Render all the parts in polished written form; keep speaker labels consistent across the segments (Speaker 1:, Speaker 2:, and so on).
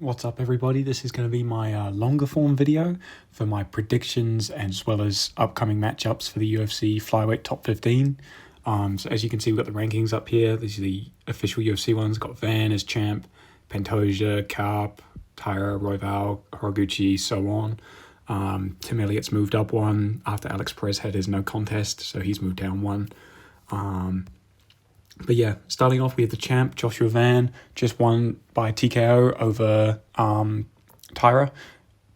Speaker 1: What's up, everybody? This is going to be my longer form video for my predictions as well as upcoming matchups for the UFC flyweight top 15. So as you can see, we've got the rankings up here. These are the official UFC ones. Got Van as champ, Pantoja, Karp, Taira, Royval, Horiguchi, so on. Tim Elliott's moved up one after Alex Perez had his no contest, so he's moved down one. But yeah, starting off, we have the champ, Joshua Van, just won by TKO over Taira.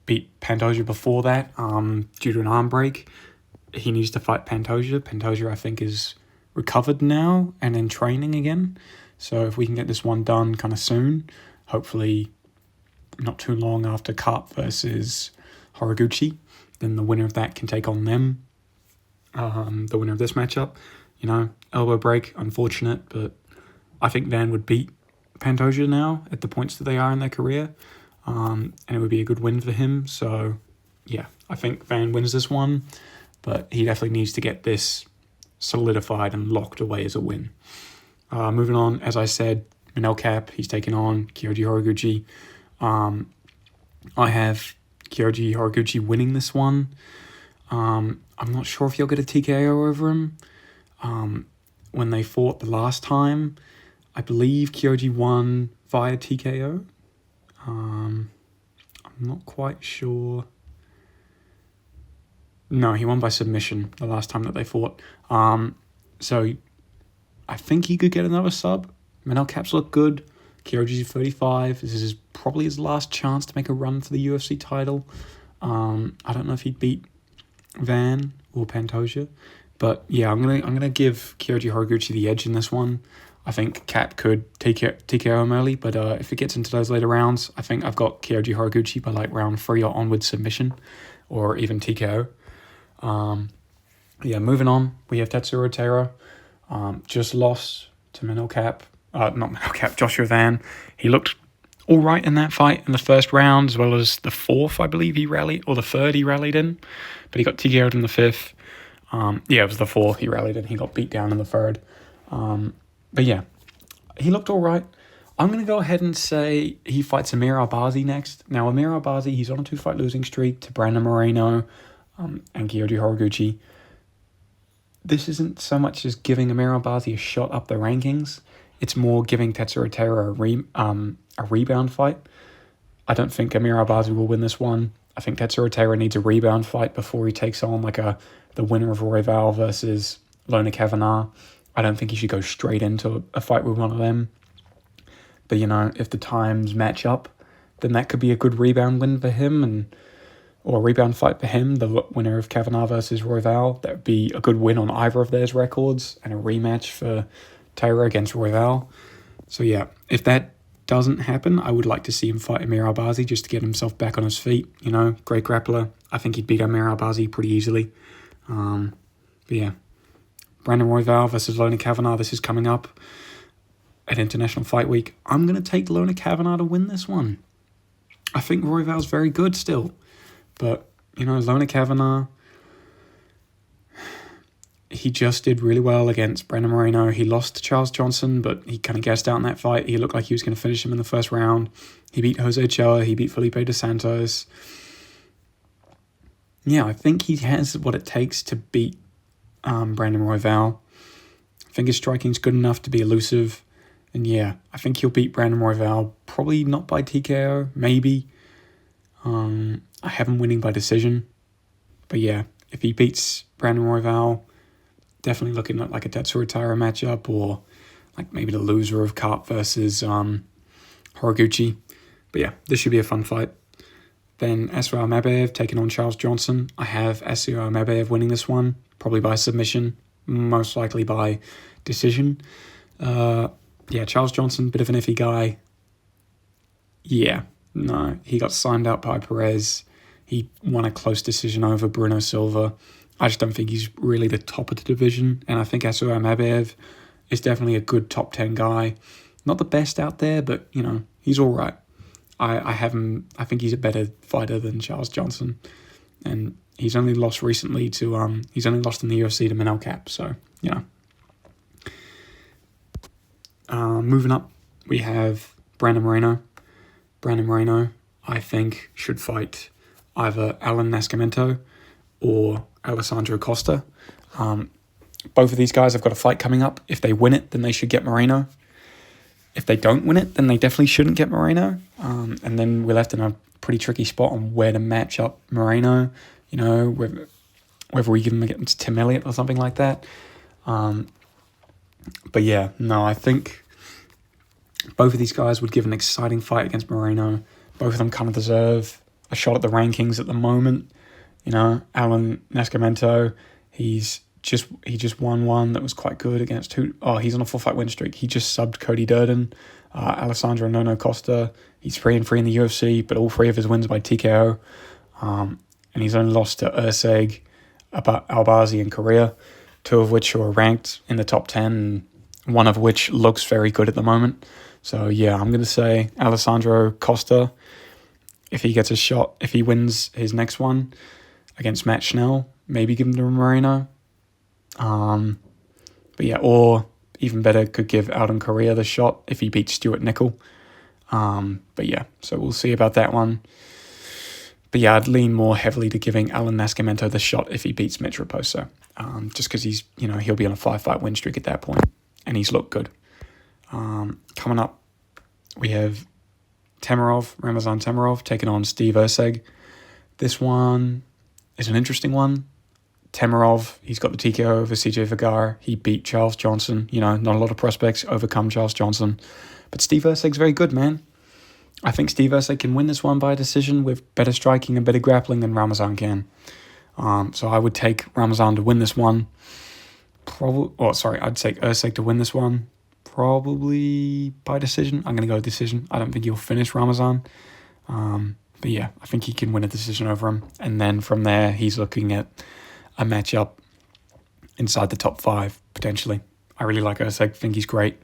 Speaker 1: Beat Pantoja before that due to an arm break. He needs to fight Pantoja. Pantoja, I think, is recovered now and in training again. So if we can get this one done kind of soon, hopefully not too long after Karp versus Horiguchi, then the winner of that can take on them. The winner of this matchup. You know, elbow break, unfortunate, but I think Van would beat Pantoja now at the points that they are in their career, and it would be a good win for him. So, yeah, I think Van wins this one, but he definitely needs to get this solidified and locked away as a win. Moving on, as I said, Manel Cap, he's taking on Kyoji Horiguchi. I have Kyoji Horiguchi winning this one. I'm not sure if he'll get a TKO over him. When they fought the last time, I believe Kyoji won via TKO. I'm not quite sure. No, he won by submission the last time that they fought. So I think he could get another sub. Manel Caps look good. Kyoji's 35. This is probably his last chance to make a run for the UFC title. I don't know if he'd beat Van or Pantoja. But yeah, I'm gonna give Kyoji Horiguchi the edge in this one. I think Cap could TKO him early, but if it gets into those later rounds, I think I've got Kyoji Horiguchi by like round 3 or onward submission, or even TKO. Yeah, moving on, we have Tatsuro Taira. Just lost to Manel Cap. Not Manel Cap, Joshua Van. He looked all right in that fight in the first round, as well as the fourth, I believe he rallied, or the third he rallied in, but he got TKO'd in the fifth. Yeah, it was the fourth he rallied and he got beat down in the third. But yeah, he looked all right. I'm going to go ahead and say he fights Amir Albazi next. Now, Amir Albazi, he's on a 2-fight losing streak to Brandon Moreno and Kyoji Horiguchi. This isn't so much as giving Amir Albazi a shot up the rankings. It's more giving Tatsuro Taira a rebound fight. I don't think Amir Albazi will win this one. I think Tatsuro Taira needs a rebound fight before he takes on like the winner of Royval versus Lona Kavanagh. I don't think he should go straight into a fight with one of them. But, you know, if the times match up, then that could be a good rebound win for him, or a rebound fight for him, the winner of Kavanagh versus Royval. That would be a good win on either of theirs records, and a rematch for Taira against Royval. So, yeah, if that doesn't happen, I would like to see him fight Amir Albazi just to get himself back on his feet. You know, great grappler. I think he'd beat Amir Albazi pretty easily. But yeah, Brandon Royval versus Lona Kavanagh. This is coming up at International Fight Week. I'm going to take Lona Kavanagh to win this one. I think Royval's very good still. But, you know, Lona Kavanagh, he just did really well against Brandon Moreno. He lost to Charles Johnson, but he kind of gassed out in that fight. He looked like he was going to finish him in the first round. He beat Jose Ochoa. He beat Felipe dos Santos. Yeah, I think he has what it takes to beat Brandon Royval. I think his striking's good enough to be elusive. And yeah, I think he'll beat Brandon Royval. Probably not by TKO, maybe. I have him winning by decision. But yeah, if he beats Brandon Royval, definitely looking at like a Tatsuro Taira matchup, or like maybe the loser of Karp versus Horiguchi. But yeah, this should be a fun fight. Then Asir Almabayev taking on Charles Johnson. I have Asir Almabayev winning this one, probably by submission, most likely by decision. Yeah, Charles Johnson, bit of an iffy guy. Yeah, no, he got signed out by Perez. He won a close decision over Bruno Silva. I just don't think he's really the top of the division, and I think Asir Almabayev is definitely a good top 10 guy. Not the best out there, but, you know, he's all right. I have him. I think he's a better fighter than Charles Johnson, and he's only lost recently to he's only lost in the UFC to Manel Cap. So yeah. Moving up, we have Brandon Moreno. Brandon Moreno, I think, should fight either Alan Nascimento or Alessandro Costa. Both of these guys have got a fight coming up. If they win it, then they should get Moreno. If they don't win it, then they definitely shouldn't get Moreno. And then we're left in a pretty tricky spot on where to match up Moreno, whether we give him against Tim Elliott or something like that. But yeah, no, I think both of these guys would give an exciting fight against Moreno. Both of them kind of deserve a shot at the rankings at the moment. Alan Nascimento, he just won one that was quite good against he's on a 4-fight win streak. He just subbed Cody Durden. Alessandro Nono Costa, he's 3-3 in the UFC, but all 3 of his wins by TKO. And he's only lost to Urseg, Albazi in Korea, 2 of which are ranked in the top 10, and 1 of which looks very good at the moment. So yeah, I'm going to say Alessandro Costa, if he gets a shot, if he wins his next one against Matt Schnell, maybe give him to Moreno. But yeah, or even better, could give Alden Correa the shot if he beats Stuart Nickel. But yeah, so we'll see about that one. But yeah, I'd lean more heavily to giving Alan Nascimento the shot if he beats Mitch Raposo. Just because he's, he'll be on a 5-fight win streak at that point, and he's looked good. Coming up, we have Ramazan Tamarov taking on Steve Urseg. This one is an interesting one. Tamarov, he's got the TKO over CJ Vergara. He beat Charles Johnson. Not a lot of prospects overcome Charles Johnson. But Steve Urseg's very good, man. I think Steve Urseg can win this one by decision with better striking and better grappling than Ramazan can. So I would take Ramazan to win this one. I'd take Urseg to win this one. Probably by decision. I'm going to go decision. I don't think he'll finish Ramazan. But yeah, I think he can win a decision over him. And then from there, he's looking at a matchup inside the top 5, potentially. I really like Urseg. I think he's great.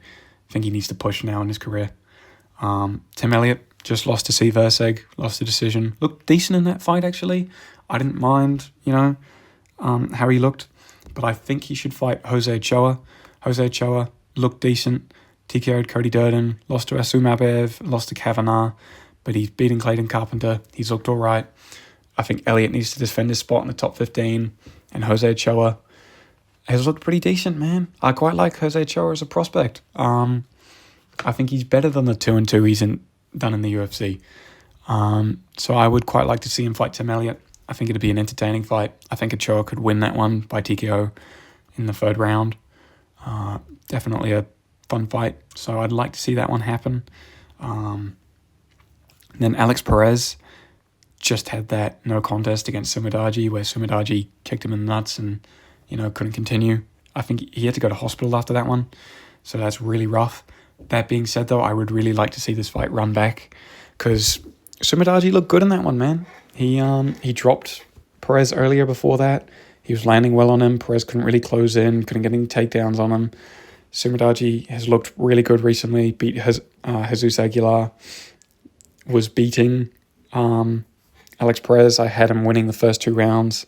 Speaker 1: I think he needs to push now in his career. Tim Elliott just lost to Steve Urseg, lost the decision. Looked decent in that fight, actually. I didn't mind, how he looked. But I think he should fight Jose Ochoa. Jose Ochoa looked decent. TKO'd Cody Durden, lost to Asumabev, lost to Kavanagh, but he's beaten Clayton Carpenter. He's looked all right. I think Elliott needs to defend his spot in the top 15, and Jose Ochoa has looked pretty decent, man. I quite like Jose Ochoa as a prospect. I think he's better than the 2-2 he's done in the UFC. So I would quite like to see him fight Tim Elliott. I think it'd be an entertaining fight. I think Ochoa could win that one by TKO in the 3rd round. Definitely a fun fight. So I'd like to see that one happen. Then Alex Perez just had that no contest against Sumadaji where Sumadaji kicked him in the nuts and, couldn't continue. I think he had to go to hospital after that one. So that's really rough. That being said, though, I would really like to see this fight run back because Sumadaji looked good in that one, man. He dropped Perez earlier before that. He was landing well on him. Perez couldn't really close in, couldn't get any takedowns on him. Sumadaji has looked really good recently. Beat Jesus Aguilar. Was beating Alex Perez. I had him winning the first 2 rounds.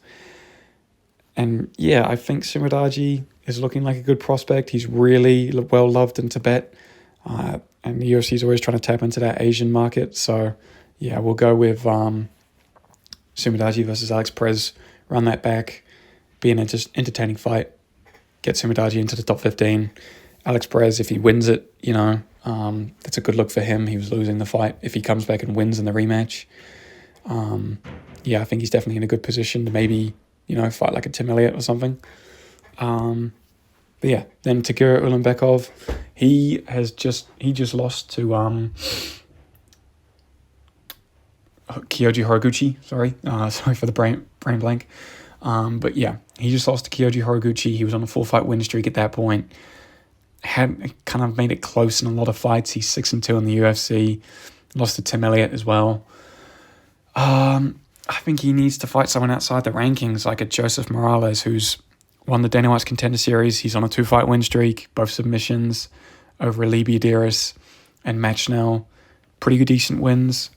Speaker 1: And yeah, I think Sumadaji is looking like a good prospect. He's really well loved in Tibet. And the UFC is always trying to tap into that Asian market. So yeah, we'll go with Sumadaji versus Alex Perez. Run that back. Be an entertaining fight. Get Sumadaji into the top 15. Alex Perez, if he wins it, that's a good look for him. He was losing the fight. If he comes back and wins in the rematch, I think he's definitely in a good position to maybe, fight like a Tim Elliott or something. But yeah, then Takura Ulanbekov, he just lost to Kyoji Horiguchi. Sorry for the brain blank. But yeah, he just lost to Kyoji Horiguchi. He was on a 4-fight win streak at that point. Had kind of made it close in a lot of fights. He's 6-2 in the UFC. Lost to Tim Elliott as well. I think he needs to fight someone outside the rankings, like a Joseph Morales, who's won the Dana White's Contender Series. He's on a 2-fight win streak, both submissions over Alibi Adiris and Matt Schnell. Pretty good, decent wins.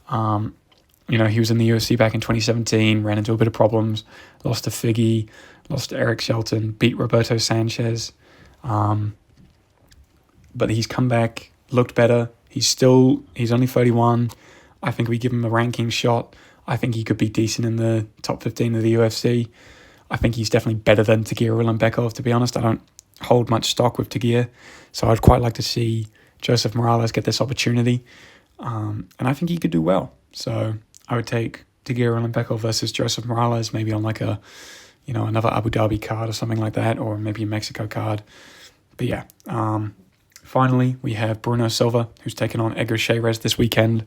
Speaker 1: He was in the UFC back in 2017, ran into a bit of problems, lost to Figgy, lost to Eric Shelton, beat Roberto Sanchez. But he's come back, looked better. He's only 31. I think we give him a ranking shot. I think he could be decent in the top 15 of the UFC. I think he's definitely better than Tagir Ulanbekov, to be honest. I don't hold much stock with Tagir, so I'd quite like to see Joseph Morales get this opportunity. And I think he could do well. So I would take Tagir Ulanbekov versus Joseph Morales, maybe on like a, another Abu Dhabi card or something like that, or maybe a Mexico card. But yeah, finally we have Bruno Silva, who's taking on Edgar Chairez this weekend.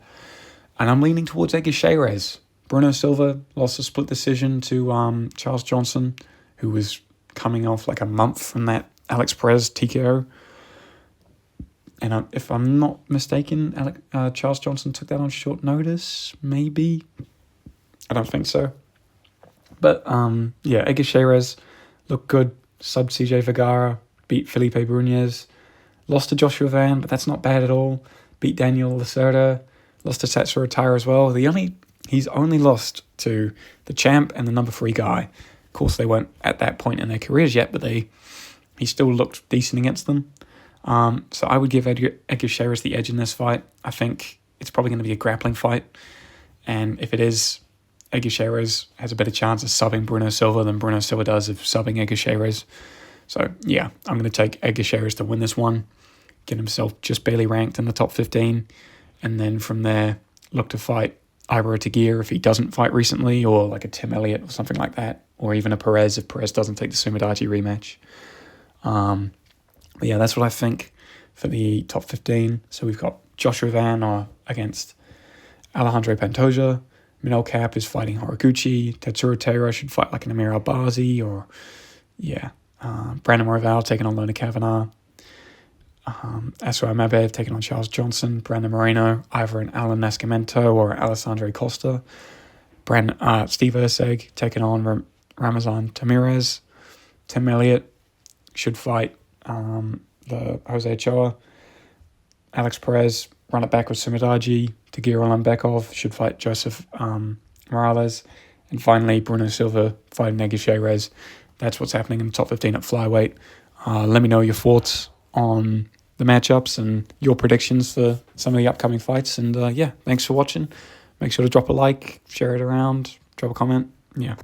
Speaker 1: And I'm leaning towards Edgar Chairez. Bruno Silva lost a split decision to Charles Johnson, who was coming off like a month from that Alex Perez TKO. And if I'm not mistaken, Charles Johnson took that on short notice, maybe. I don't think so. But Edgar Chairez looked good. Subbed CJ Vergara, beat Felipe Brunez. Lost to Joshua Van, but that's not bad at all. Beat Daniel Lacerda. Lost to Tatsuro Taira as well. He's only lost to the champ and the number 3 guy. Of course, they weren't at that point in their careers yet, but he still looked decent against them. So I would give Edgar Chairez the edge in this fight. I think it's probably going to be a grappling fight. And if it is, Edgar Chairez has a better chance of subbing Bruno Silva than Bruno Silva does of subbing Edgar Chairez. So yeah, I'm going to take Edgar Chairez to win this one. Get himself just barely ranked in the top 15. And then from there, look to fight either a Tagir if he doesn't fight recently, or like a Tim Elliott or something like that. Or even a Perez if Perez doesn't take the Sumadaji rematch. But yeah, that's what I think for the top 15. So we've got Joshua Van against Alejandro Pantoja. Minnow Cap is fighting Horiguchi. Tatsuro Taira should fight like an Amir Albazi, or Brandon Morval taking on Lona Kavanagh. Aswar Mabev taking on Charles Johnson. Brandon Moreno, either an Alan Nascimento or Alessandro Costa. Steve Erceg taking on Ramazan Tamirez. Tim Elliott should fight the Jose Ochoa. Alex Perez, run it back with Sumadaji. Tagir Ulanbekov should fight Joseph Morales. And finally, Bruno Silva fighting Edgar Chairez. That's what's happening in the top 15 at flyweight. Let me know your thoughts on the matchups and your predictions for some of the upcoming fights. And thanks for watching. Make sure to drop a like, share it around, drop a comment. Yeah.